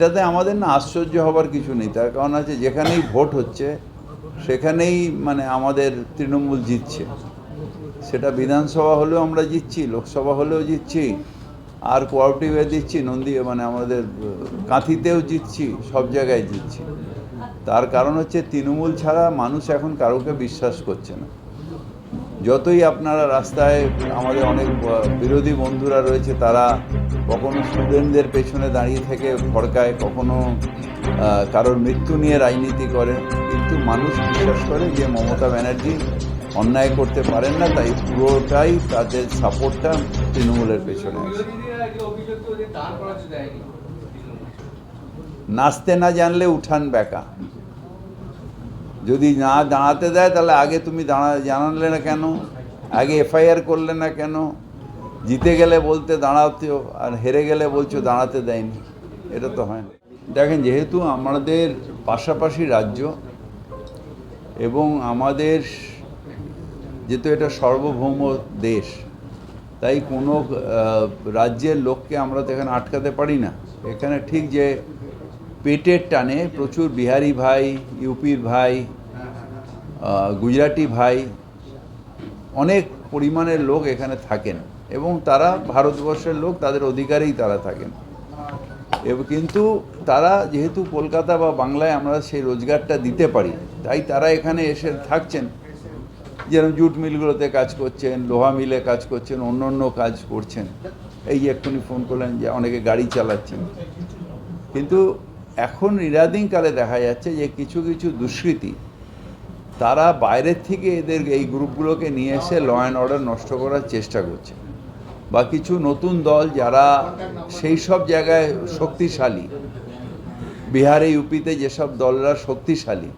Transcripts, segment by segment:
এটাতে আমাদের না আশ্চর্য হবার কিছু নেই, তার কারণ আছে যেখানেই ভোট হচ্ছে সেখানেই মানে আমাদের তৃণমূল জিতছে। সেটা বিধানসভা হলেও আমরা জিতছি, লোকসভা হলেও জিতছি, আর কোঅপারেটিভে দিচ্ছি, নন্দী মানে আমাদের কাঁথিতেও জিতছি, সব জায়গায় জিতছি। তার কারণ হচ্ছে তৃণমূল ছাড়া মানুষ এখন কারোকে বিশ্বাস করছে না। যতই আপনারা রাস্তায় আমাদের অনেক বিরোধী বন্ধুরা রয়েছে, তারা কখনো স্টুডেন্টদের পেছনে দাঁড়িয়ে থেকে ভড়কায়, কখনো কারোর মৃত্যু নিয়ে রাজনীতি করে, কিন্তু মানুষ বিশ্বাস করে যে মমতা ব্যানার্জি অন্যায় করতে পারেন না, তাই পুরোটাই তাদের সাপোর্টটা তৃণমূলের পেছনে আছে। নাচতে না জানলে উঠান বেকা। যদি না দাঁড়াতে দেয় তাহলে আগে তুমি জানালে না কেন, আগে এফআইআর করলে না কেন, জিতে গেলে বলতে দাঁড়াতেও, আর হেরে গেলে বলছো দাঁড়াতে দেয়নি, এটা তো হয় না। দেখেন, যেহেতু আমাদের পাশাপাশি রাজ্য এবং আমাদের যেহেতু এটা সার্বভৌম দেশ, তাই কোনো রাজ্যের লোককে আমরা তো এখানে আটকাতে পারি না। এখানে ঠিক যে পেটের টানে প্রচুর বিহারি ভাই, ইউপির ভাই, গুজরাটি ভাই, অনেক পরিমাণের লোক এখানে থাকেন এবং তারা ভারতবর্ষের লোক, তাদের অধিকারেই তারা থাকেন। কিন্তু তারা যেহেতু কলকাতা বা বাংলায় আমরা সেই রোজগারটা দিতে পারি, তাই তারা এখানে এসে থাকছেন। যেরকম জুট মিলগুলোতে কাজ করছেন, লোহা মিলে কাজ করছেন, অন্য অন্য কাজ করছেন। এই যে এক্ষুনি ফোন করলেন যে অনেকে গাড়ি চালাচ্ছেন। কিন্তু এখন ইদানিংকালে দেখা যাচ্ছে যে কিছু কিছু দুষ্কৃতী তারা বাইরের থেকে এদের এই গ্রুপগুলোকে নিয়ে এসে ল অ্যান্ড অর্ডার নষ্ট করার চেষ্টা করছে, বা কিছু নতুন দল যারা সেই সব জায়গায় শক্তিশালী, বিহারে ইউপিতে যেসব দলরা শক্তিশালী,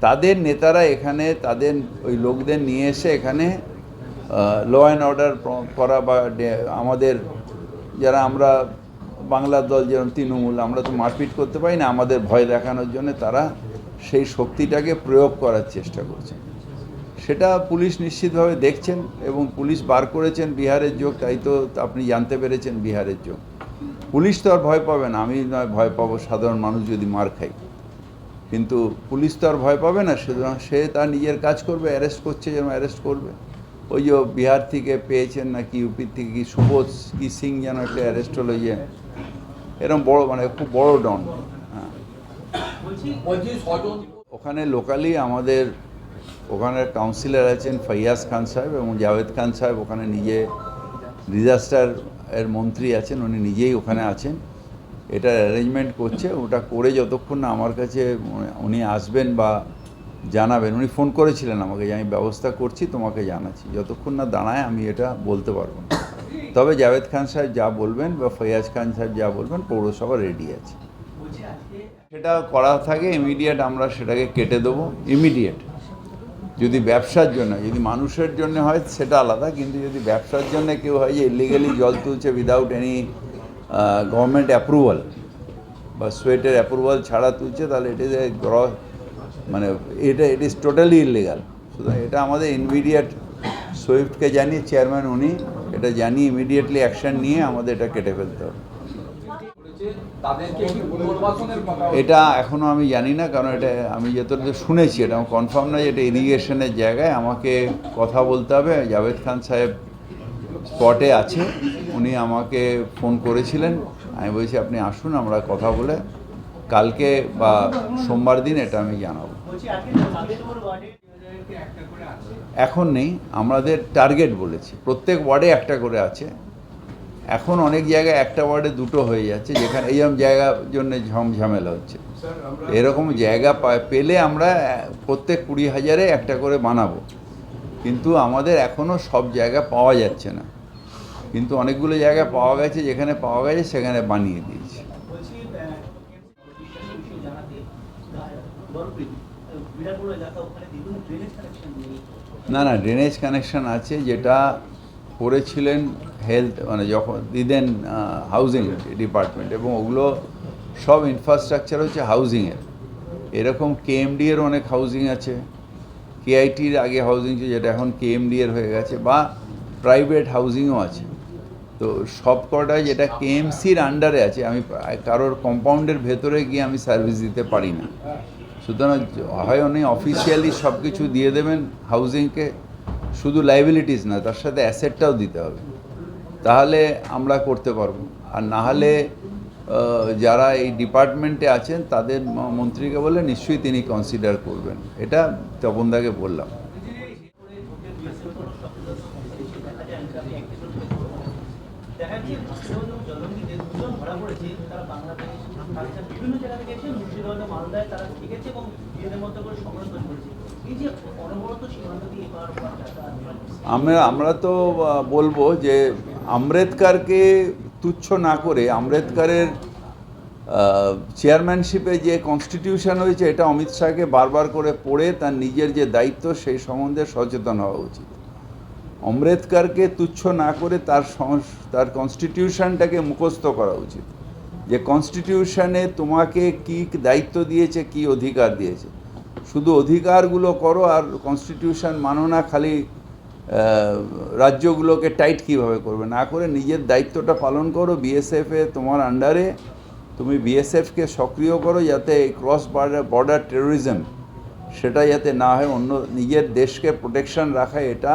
তাদের নেতারা এখানে তাদের ওই লোকদের নিয়ে এসে এখানে ল অ্যান্ড অর্ডার করা, বা আমাদের যারা আমরা বাংলার দল যেরকম তৃণমূল, আমরা তো মারপিট করতে পারি না, আমাদের ভয় দেখানোর জন্য তারা সেই শক্তিটাকে প্রয়োগ করার চেষ্টা করছেন। সেটা পুলিশ নিশ্চিতভাবে দেখছেন এবং পুলিশ বার করেছেন বিহারের যোগ, তাই তো আপনি জানতে পেরেছেন বিহারের যোগ। পুলিশ তো আর ভয় পাবে না, আমি নয় ভয় পাবো সাধারণ মানুষ যদি মার খাই, কিন্তু পুলিশ তো আর ভয় পাবে না। সুতরাং সে তার নিজের কাজ করবে, অ্যারেস্ট করছে যেন অ্যারেস্ট করবে। ওই যে বিহার থেকে পেয়েছেন নাকি ইউপির থেকে কি সুবোধ কি সিং যেন একটা অ্যারেস্ট হলো, যে এরকম বড় মানে খুব বড় ডন। হ্যাঁ, ওখানে লোকালি আমাদের ওখানের কাউন্সিলর আছেন ফৈয়াজ খান সাহেব এবং জাভেদ খান সাহেব, ওখানে নিজে ডিজাস্টার এর মন্ত্রী আছেন, উনি নিজেই ওখানে আছেন, এটা অ্যারেঞ্জমেন্ট করছে। ওটা করে যতক্ষণ না আমার কাছে উনি আসবেন বা জানাবেন, উনি ফোন করেছিলেন আমাকে যে আমি ব্যবস্থা করছি, তোমাকে জানাচ্ছি, যতক্ষণ না দাঁড়ায় আমি এটা বলতে পারবো না। তবে জাভেদ খান সাহেব যা বলবেন বা ফৈয়াজ খান সাহেব যা বলবেন, পৌরসভা রেডি আছে। সেটা করা থাকে ইমিডিয়েট, আমরা সেটাকে কেটে দেবো ইমিডিয়েট। যদি ব্যবসার জন্য, যদি মানুষের জন্য হয় সেটা আলাদা, কিন্তু যদি ব্যবসার জন্য কেউ হয় যে ইলিগালি জল তুলছে উইদাউট এনি গভর্নমেন্ট অ্যাপ্রুভাল বা সোয়েটের অ্যাপ্রুভাল ছাড়া তুলছে, তাহলে এটা মানে ইট ইজ টোটালি ইলিগাল। সুতরাং এটা আমাদের ইমিডিয়েট সুইফটকে জানিয়ে, চেয়ারম্যান উনি এটা জানিয়ে ইমিডিয়েটলি অ্যাকশন নিয়ে আমাদের এটা কেটে ফেলতে হবে। এটা এখনও আমি জানি না, কারণ এটা আমি যতটুকু শুনেছি, এটা আমার কনফার্ম না যে এটা ইরিগেশনের জায়গায়, আমাকে কথা বলতে হবে। জাভেদ খান সাহেব স্পটে আছে, উনি আমাকে ফোন করেছিলেন, আমি বলছি আপনি আসুন, আমরা কথা বলে কালকে বা সোমবার দিন এটা আমি জানাবো। এখন নেই, আমাদের টার্গেট বলেছি প্রত্যেক ওয়ার্ডে একটা করে আছে। এখন অনেক জায়গায় একটা ওয়ার্ডে দুটো হয়ে যাচ্ছে, যেখানে এইরকম জায়গার জন্য ঝামেলা হচ্ছে। এরকম জায়গা পেলে আমরা প্রত্যেক 20,000-এ একটা করে বানাবো, কিন্তু আমাদের এখনও সব জায়গা পাওয়া যাচ্ছে না। কিন্তু অনেকগুলো জায়গা পাওয়া গেছে, যেখানে পাওয়া গেছে সেখানে বানিয়ে দিয়েছি। না না, ড্রেনেজ কানেকশন আছে, যেটা করেছিলেন হেলথ মানে যখন দিদেন হাউজিং ডিপার্টমেন্ট, এবং ওগুলো সব ইনফ্রাস্ট্রাকচার হচ্ছে হাউজিংয়ের। এরকম কেএমডি এর অনেক হাউজিং আছে, কেআইটির আগে হাউজিং ছিল যেটা এখন কেএমডি এর হয়ে গেছে, বা প্রাইভেট হাউজিংও আছে। তো সব কটায় যেটা কেএমসির আন্ডারে আছে, আমি কারোর কম্পাউন্ডের ভেতরে গিয়ে আমি সার্ভিস দিতে পারি না। সুতরাং হয় উনি অফিসিয়ালি সব কিছু দিয়ে দেবেন হাউজিংকে, শুধু লাইবিলিটিস না, তার সাথে অ্যাসেটটাও দিতে হবে, তাহলে আমরা করতে পারবো। আর না হলে যারা এই ডিপার্টমেন্টে আছেন তাদের মন্ত্রীকে বলে নিশ্চয়ই তিনি কনসিডার করবেন, এটা তপনদাকে বললাম। আমরা তো বলবো যে আম্বেদকরকে তুচ্ছ না করে, আম্বেদকরের চেয়ারম্যানশিপে যে কনস্টিটিউশন হয়েছে এটা অমিত শাহকে বারবার করে পড়ে তার নিজের যে দায়িত্ব সেই সম্বন্ধে সচেতন হওয়া উচিত। আম্বেদকরকে তুচ্ছ না করে তার কনস্টিটিউশনটাকে মুখস্থ করা উচিত, যে কনস্টিটিউশনে তোমাকে কি দায়িত্ব দিয়েছে, কি অধিকার দিয়েছে। শুধু অধিকারগুলো করো আর কনস্টিটিউশন মানো না, খালি রাজ্যগুলোকে টাইট কীভাবে করবে না করে নিজের দায়িত্বটা পালন করো। বিএসএফে তোমার আন্ডারে, তুমি বিএসএফকে সক্রিয় করো যাতে এই ক্রস বর্ডার টেরোরিজম সেটা যাতে না হয়। অন্য নিজের দেশকে প্রোটেকশন রাখা এটা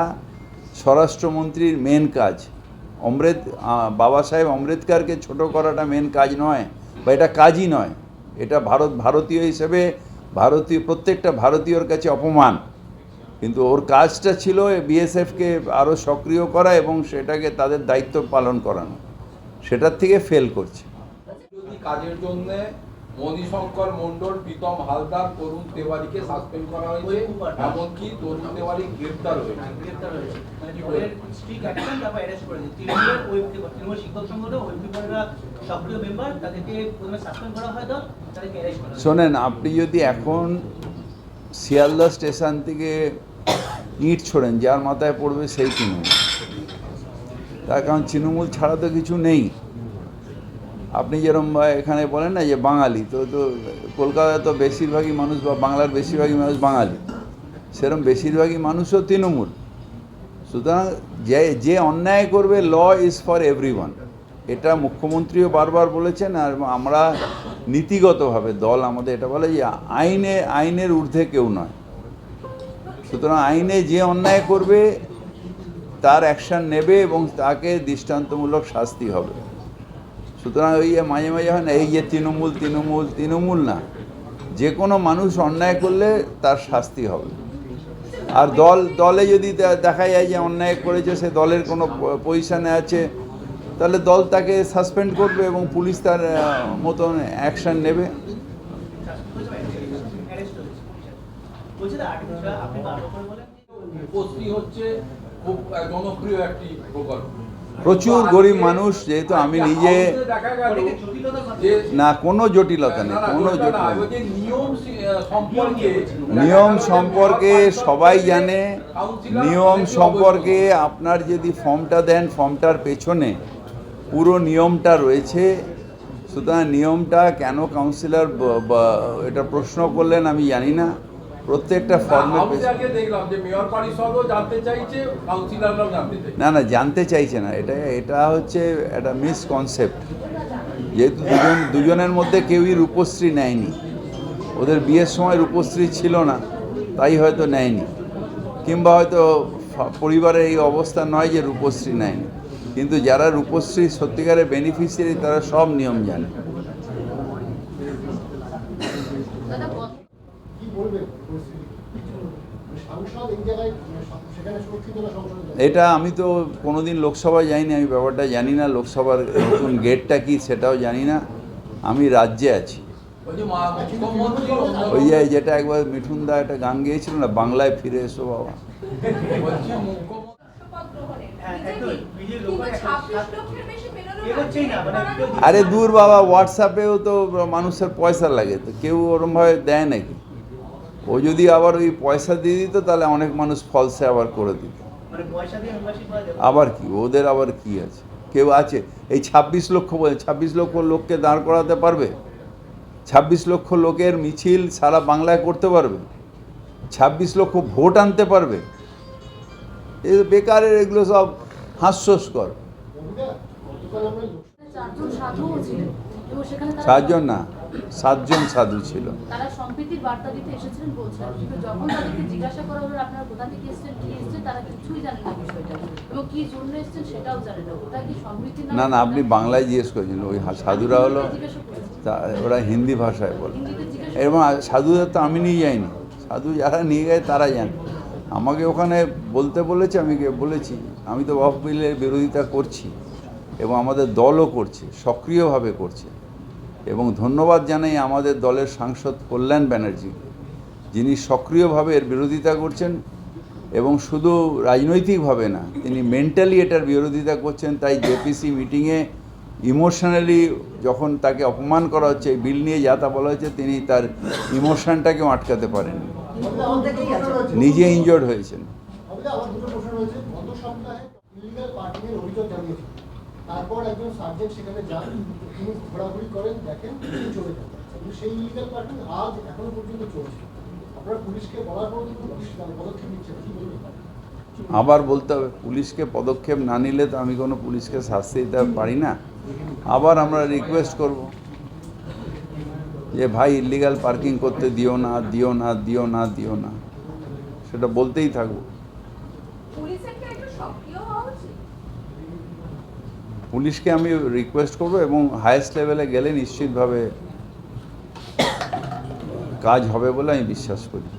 স্বরাষ্ট্রমন্ত্রীর মেন কাজ। বাবা সাহেব আম্বেদকরকে ছোট করাটা মেন কাজ নয়, বা এটা কাজই নয়। এটা ভারতীয় হিসেবে প্রত্যেকটা ভারতীয়র কাছে অপমান। কিন্তু ওর কাজটা ছিল বিএসএফকে আরও সক্রিয় করা এবং সেটাকে তাদের দায়িত্ব পালন করানো, সেটার থেকে ফেল করছে। কাজের জন্য মণিশঙ্কর মণ্ডল, প্রীতম হালদার, তরুণ তেওয়ারিকে সাসপেন্ড করা হয়েছে, এমনকি তরুণ তেওয়ারি গ্রেপ্তার হয়েছে। শোনেন, আপনি যদি এখন শিয়ালদা স্টেশন থেকে ইট ছোড়েন, যার মাথায় পড়বে সেই তৃণমূল। তার কারণ তৃণমূল ছাড়া তো কিছু নেই। আপনি যেরকম এখানে বলেন না যে বাঙালি, তো কলকাতায় তো বেশিরভাগই মানুষ, বা বাংলার বেশিরভাগই মানুষ বাঙালি, সেরকম বেশিরভাগই মানুষও তৃণমূল। সুতরাং যে অন্যায় করবে, ল ইজ ফর এভরিওয়ান, এটা মুখ্যমন্ত্রীও বারবার বলেছেন। আর আমরা নীতিগতভাবে দল আমাদের এটা বলে যে আইনের ঊর্ধ্বে কেউ নয়। সুতরাং আইনে যে অন্যায় করবে তার অ্যাকশান নেবে এবং তাকে দৃষ্টান্তমূলক শাস্তি হবে। সুতরাং ওই মাঝে মাঝে হয় না এই যে তৃণমূল না, যে কোনো মানুষ অন্যায় করলে তার শাস্তি হবে। আর দলে যদি দেখা যায় যে অন্যায় করেছে, সে দলের কোনো পজিশনে আছে, তাহলে দল তাকে সাসপেন্ড করবে এবং পুলিশ তার মতন অ্যাকশান নেবে। খুব জনপ্রিয় একটি প্রকল্প, প্রচুর গরিব মানুষ, যেহেতু আমি নিজে না, কোনো জটিলতা নেই, কোনো জটিলতা। নিয়ম সম্পর্কে সবাই জানে। নিয়ম সম্পর্কে আপনার যদি ফর্মটা দেন, ফর্মটার পেছনে পুরো নিয়মটা রয়েছে। সুতরাং নিয়মটা কেন কাউন্সিলর এটা প্রশ্ন করলেন আমি জানি না। প্রত্যেকটা ফর্মে না জানতে চাইছে না, এটা হচ্ছে একটা মিসকনসেপ্ট। যেহেতু দুজনের মধ্যে কেউই রূপশ্রী নেয়নি, ওদের বিয়ের সময় রূপশ্রী ছিল না, তাই হয়তো নেয়নি, কিংবা হয়তো পরিবারের এই অবস্থা নয় যে রূপশ্রী নেয়নি। কিন্তু যারা রূপশ্রী সত্যিকারের বেনিফিশিয়ারি, তারা সব নিয়ম জানে। এটা আমি তো কোনোদিন লোকসভায় যাইনি, আমি ব্যাপারটা জানি না। লোকসভার নতুন গেটটা কি সেটাও জানি না। আমি রাজ্যে আছি। ওই যেটা একবার মিঠুনদা একটা গান গিয়েছিল না, বাংলায় ফিরে এসো বাবা। আরে দূর বাবা, হোয়াটসঅ্যাপেও তো মানুষের পয়সা লাগে, তো কেউ ওরমভাবে দেয় নাকি? ও যদি আবার ওই পয়সা দিয়ে দিত তাহলে অনেক মানুষ ফলসে আবার করে দিত। আবার কি, ওদের আবার কি আছে? কেউ আছে এই 26 লক্ষ বলে, 26 লক্ষ লোককে দাঁড় করাতে পারবে? 26 লক্ষ লোকের মিছিল সারা বাংলায় করতে পারবে? 26 লক্ষ ভোট আনতে পারবে? বেকারের এগুলো সব হাস্যস্কর। চারজন সাধুও ছিলেন এবং সেখানে তারা 7 জন না, 7 জন সাধু ছিল। তারা সম্প্রীতির বার্তা দিতে এসেছিলেন বলছেন, কিন্তু যখন তাদেরকে জিজ্ঞাসা করা হলো আপনারা কোথা থেকে এসেছেন, কি এসেছেন, তারা কিছুই জানেন না বিষয়টা এবং কি জন্য এসেছেন সেটাও জানেন না। ওটা কি সম্প্রীতির না না, আপনি বাংলায় জিজ্ঞেস করেছেন, ওই সাধুরা হলো ওরা হিন্দি ভাষায় বলে। এবং সাধুদের তো আমি নিয়ে যাইনি, সাধু যারা নিয়ে গেছে তারা জানে। আমাকে ওখানে বলতে বলেছে, আমি বলেছি আমি তো ওয়াকফ বিলের বিরোধিতা করছি এবং আমাদের দলও করছে, সক্রিয়ভাবে করছে। এবং ধন্যবাদ জানাই আমাদের দলের সাংসদ কল্যাণ ব্যানার্জিকে, যিনি সক্রিয়ভাবে এর বিরোধিতা করছেন এবং শুধু রাজনৈতিকভাবে না, তিনি মেন্টালি এটার বিরোধিতা করছেন। তাই জেপিসি মিটিংয়ে ইমোশনালি যখন তাকে অপমান করা হচ্ছে, এই বিল নিয়ে যা তা বলা হচ্ছে, তিনি তার ইমোশনটাকেও আটকাতে পারেননি, নিজে ইনজোর্ড হয়েছেন। আমার দুটো প্রশ্ন রয়েছে। গত সপ্তাহে ইলিগাল পার্কিং এর অভিযোগ জানিয়েছে, তারপর একজন সার্জেন্ট সেখানে যান, তিনি ঘোরাঘুরি করেন, দেখেন তিনি চলে যান, কিন্তু সেই ইলিগাল পার্কিং আজ এখনো পর্যন্ত চলছে। আপনারা পুলিশকে বলার পর কিন্তু পুলিশ পদক্ষেপ নিচ্ছে, কি বলবেন? আবার বলতে হবে, পুলিশকে পদক্ষেপ না নিলে তো আমি কোনো পুলিশকে শাস্তি দিতে পারি না। আবার আমরা রিকোয়েস্ট করব যে ভাই ইলিগাল পার্কিং করতে দিও না, দিও না, দিও না, দিও না, সেটা বলতেই থাকবো। পুলিশকে আমি রিকোয়েস্ট করব এবং হাইয়েস্ট লেভেলে গেলে নিশ্চিতভাবে কাজ হবে বলে আমি বিশ্বাস করি।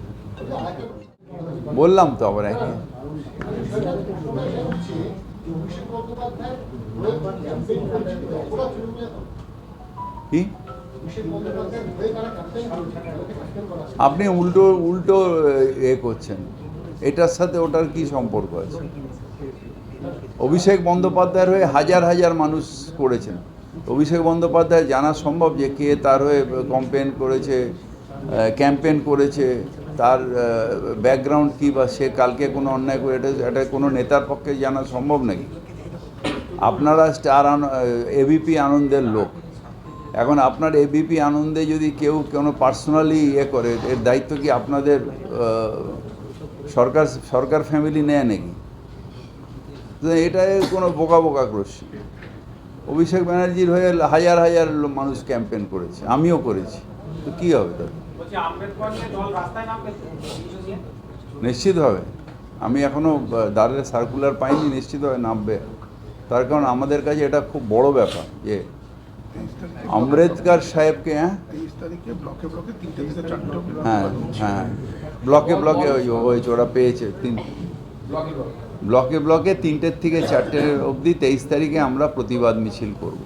বললাম তো আবার একই। কি আপনি উল্টো উল্টো করছেন, এটার সাথে ওটার কি সম্পর্ক আছে? অভিষেক বন্দ্যোপাধ্যায়ের হয়ে হাজার হাজার মানুষ করেছেন। অভিষেক বন্দ্যোপাধ্যায় জানা সম্ভব যে কে তার হয়ে ক্যাম্পেন করেছে, তার ব্যাকগ্রাউন্ড কী, বা সে কালকে কোনো অন্যায় করে এটা কোনো নেতার পক্ষে জানা সম্ভব নাকি? আপনারা এবিপি আনন্দের লোক, এখন আপনার এবিপি আনন্দে যদি কেউ কোনো পার্সোনালি করে, এর দায়িত্ব কি আপনাদের সরকার ফ্যামিলি নেয় নাকি? এটা কোনো বোকা বোকা প্রশ্ন। অভিষেক ব্যানার্জির হয়ে হাজার হাজার মানুষ ক্যাম্পেন করেছে, আমিও করেছি, তো কী হবে তার? নিশ্চিতভাবে আমি এখনও দাঁড়ের সার্কুলার পাইনি, নিশ্চিতভাবে নামবে। তার কারণ আমাদের কাছে এটা খুব বড় ব্যাপার যে আম্বেদকর সাহেবকে হ্যাঁ হ্যাঁ ব্লকে ওরা পেয়েছে, ব্লকে 3টে থেকে 4টে অবধি 23 তারিখে আমরা প্রতিবাদ মিছিল করব।